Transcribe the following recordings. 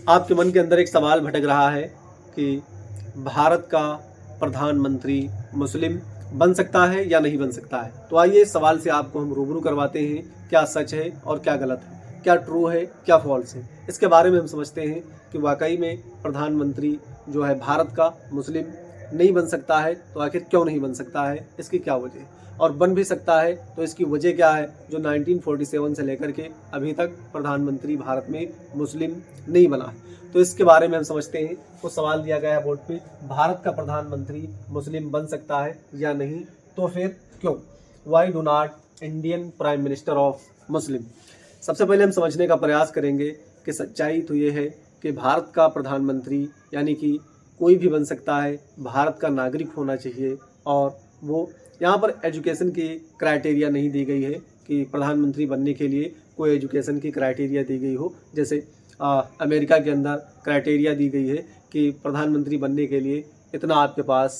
आपके मन के अंदर एक सवाल भटक रहा है कि भारत का प्रधानमंत्री मुस्लिम बन सकता है या नहीं बन सकता है। तो आइए इस सवाल से आपको हम रूबरू करवाते हैं, क्या सच है और क्या गलत है, क्या ट्रू है क्या फॉल्स है। इसके बारे में हम समझते हैं कि वाकई में प्रधानमंत्री जो है भारत का मुस्लिम नहीं बन सकता है, तो आखिर क्यों नहीं बन सकता है, इसकी क्या वजह है, और बन भी सकता है तो इसकी वजह क्या है जो 1947 से लेकर के अभी तक प्रधानमंत्री भारत में मुस्लिम नहीं बना है। तो इसके बारे में हम समझते हैं। तो सवाल दिया गया है बोर्ड पे, भारत का प्रधानमंत्री मुस्लिम बन सकता है या नहीं, तो फिर क्यों, why do not Indian prime minister of Muslim. सबसे पहले हम समझने का प्रयास करेंगे कि सच्चाई तो ये है कि भारत का प्रधानमंत्री यानी कि कोई भी बन सकता है, भारत का नागरिक होना चाहिए। और वो यहाँ पर एजुकेशन की क्राइटेरिया नहीं दी गई है कि प्रधानमंत्री बनने के लिए कोई एजुकेशन की क्राइटेरिया दी गई हो, जैसे अमेरिका के अंदर क्राइटेरिया दी गई है कि प्रधानमंत्री बनने के लिए इतना आपके पास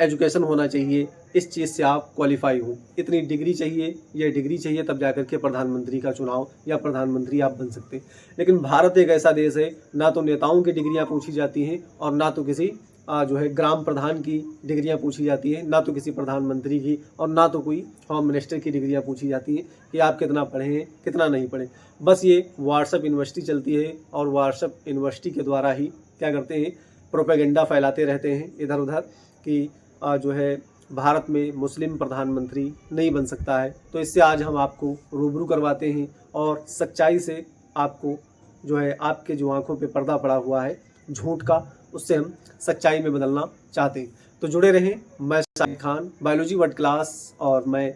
एजुकेशन होना चाहिए, इस चीज़ से आप क्वालिफाई हो, इतनी डिग्री चाहिए, ये डिग्री चाहिए, तब जाकर के प्रधानमंत्री का चुनाव या प्रधानमंत्री आप बन सकते हैं। लेकिन भारत एक ऐसा देश है, ना तो नेताओं की डिग्रियां पूछी जाती हैं और ना तो किसी जो है ग्राम प्रधान की डिग्रियां पूछी जाती हैं, ना तो किसी प्रधानमंत्री की, और ना तो कोई होम मिनिस्टर की डिग्रियां पूछी जाती हैं कि आप कितना पढ़े हैं कितना नहीं पढ़े। बस ये व्हाट्सएप यूनिवर्सिटी चलती है और व्हाट्सएप यूनिवर्सिटी के द्वारा ही क्या करते हैं, प्रोपेगेंडा फैलाते रहते हैं इधर उधर कि जो है भारत में मुस्लिम प्रधानमंत्री नहीं बन सकता है। तो इससे आज हम आपको रूबरू करवाते हैं और सच्चाई से आपको जो है आपके जो आंखों पे पर्दा पड़ा हुआ है झूठ का, उससे हम सच्चाई में बदलना चाहते हैं। तो जुड़े रहें। मैं Shahid Khan, biology word class, और मैं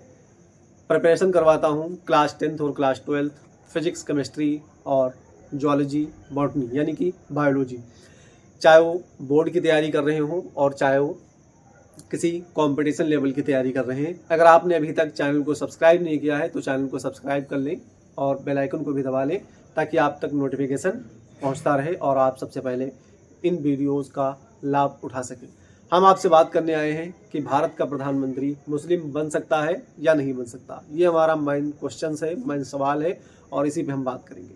प्रिपरेशन करवाता हूँ क्लास 10th और क्लास 12th फिजिक्स, केमिस्ट्री और जूलॉजी, बॉटनी यानी कि बायोलॉजी। चाहे वो बोर्ड की तैयारी कर रहे हों और चाहे वो किसी कंपटीशन लेवल की तैयारी कर रहे हैं। अगर आपने अभी तक चैनल को सब्सक्राइब नहीं किया है तो चैनल को सब्सक्राइब कर लें और बेल आइकन को भी दबा लें ताकि आप तक नोटिफिकेशन पहुंचता रहे और आप सबसे पहले इन वीडियोस का लाभ उठा सकें। हम आपसे बात करने आए हैं कि भारत का प्रधानमंत्री मुस्लिम बन सकता है या नहीं बन सकता। ये हमारा मेन क्वेश्चन है, मेन सवाल है, और इसी पे हम बात करेंगे।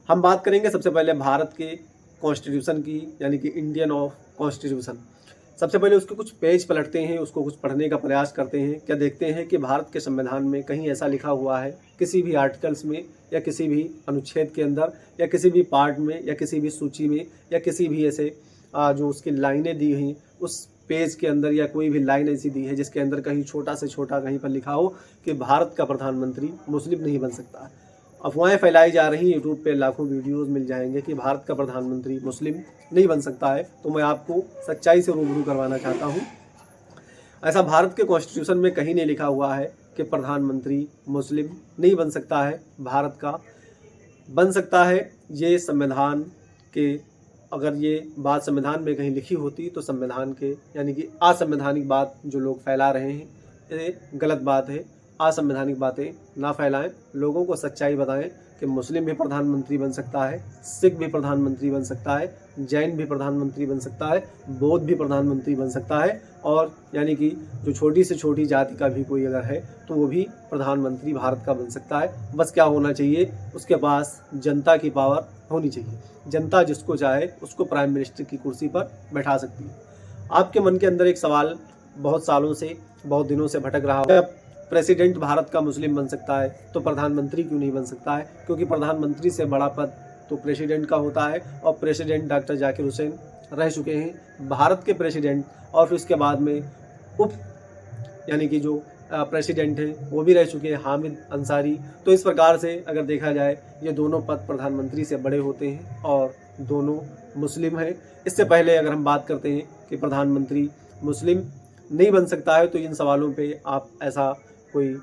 हम बात करेंगे सबसे पहले भारत के कॉन्स्टिट्यूशन की, यानी कि इंडियन ऑफ कॉन्स्टिट्यूशन। सबसे पहले उसके कुछ पेज पलटते हैं, उसको कुछ पढ़ने का प्रयास करते हैं। क्या देखते हैं कि भारत के संविधान में कहीं ऐसा लिखा हुआ है, किसी भी आर्टिकल्स में या किसी भी अनुच्छेद के अंदर या किसी भी पार्ट में या किसी भी सूची में या किसी भी ऐसे जो उसकी लाइनें दी हैं उस पेज के अंदर, या कोई भी लाइन ऐसी दी है जिसके अंदर कहीं छोटा से छोटा कहीं पर लिखा हो कि भारत का प्रधानमंत्री मुस्लिम नहीं बन सकता। अफवाहें फैलाई जा रही हैं, यूट्यूब पे लाखों वीडियोस मिल जाएंगे कि भारत का प्रधानमंत्री मुस्लिम नहीं बन सकता है। तो मैं आपको सच्चाई से रूबरू करवाना चाहता हूं। ऐसा भारत के कॉन्स्टिट्यूशन में कहीं नहीं लिखा हुआ है कि प्रधानमंत्री मुस्लिम नहीं बन सकता है। भारत का बन सकता है। ये संविधान के, अगर ये बात संविधान में कहीं लिखी होती तो संविधान के यानी कि असंवैधानिक बात जो लोग फैला रहे हैं ये गलत बात है। असंवैधानिक बातें ना फैलाएं, लोगों को सच्चाई बताएं कि मुस्लिम भी प्रधानमंत्री बन सकता है, सिख भी प्रधानमंत्री बन सकता है, जैन भी प्रधानमंत्री बन सकता है, बौद्ध भी प्रधानमंत्री बन सकता है, और यानी कि जो छोटी से छोटी जाति का भी कोई अगर है तो वो भी प्रधानमंत्री भारत का बन सकता है। बस क्या होना चाहिए, उसके पास जनता की पावर होनी चाहिए। जनता जिसको चाहे उसको प्राइम मिनिस्टर की कुर्सी पर बैठा सकती है। आपके मन के अंदर एक सवाल बहुत सालों से, बहुत दिनों से भटक रहा है, प्रेसिडेंट भारत का मुस्लिम बन सकता है तो प्रधानमंत्री क्यों नहीं बन सकता है। क्योंकि प्रधानमंत्री से बड़ा पद तो प्रेसिडेंट का होता है, और प्रेसिडेंट डॉक्टर जाकिर हुसैन रह चुके हैं भारत के प्रेसिडेंट, और फिर उसके बाद में उप यानी कि जो प्रेसिडेंट हैं वो भी रह चुके हैं, हामिद अंसारी। तो इस प्रकार से अगर देखा जाए ये दोनों पद प्रधानमंत्री से बड़े होते हैं और दोनों मुस्लिम हैं। इससे पहले अगर हम बात करते हैं कि प्रधानमंत्री मुस्लिम नहीं बन सकता है तो इन सवालों पे आप ऐसा कोई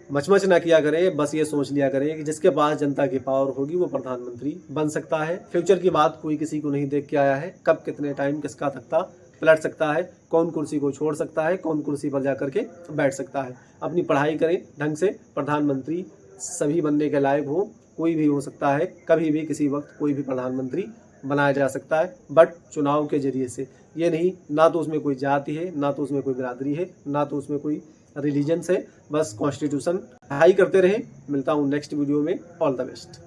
मचमच ना किया करें, बस ये सोच लिया करें कि जिसके पास जनता की पावर होगी वो प्रधानमंत्री बन सकता है। फ्यूचर की बात कोई किसी को नहीं देख के आया है, कब कितने टाइम किसका तख्ता पलट सकता है, कौन कुर्सी को छोड़ सकता है, कौन कुर्सी पर जाकर के बैठ सकता है। अपनी पढ़ाई करें ढंग से, प्रधानमंत्री सभी बनने के लायक हो, कोई भी हो सकता है, कभी भी किसी वक्त कोई भी प्रधानमंत्री बनाया जा सकता है, बट चुनाव के जरिए से। ये नहीं, ना तो उसमें कोई जाति है, ना तो उसमें कोई बिरादरी है, ना तो उसमें कोई रिलीजन है। बस कॉन्स्टिट्यूशन हाई करते रहें। मिलता हूँ नेक्स्ट वीडियो में। All the best.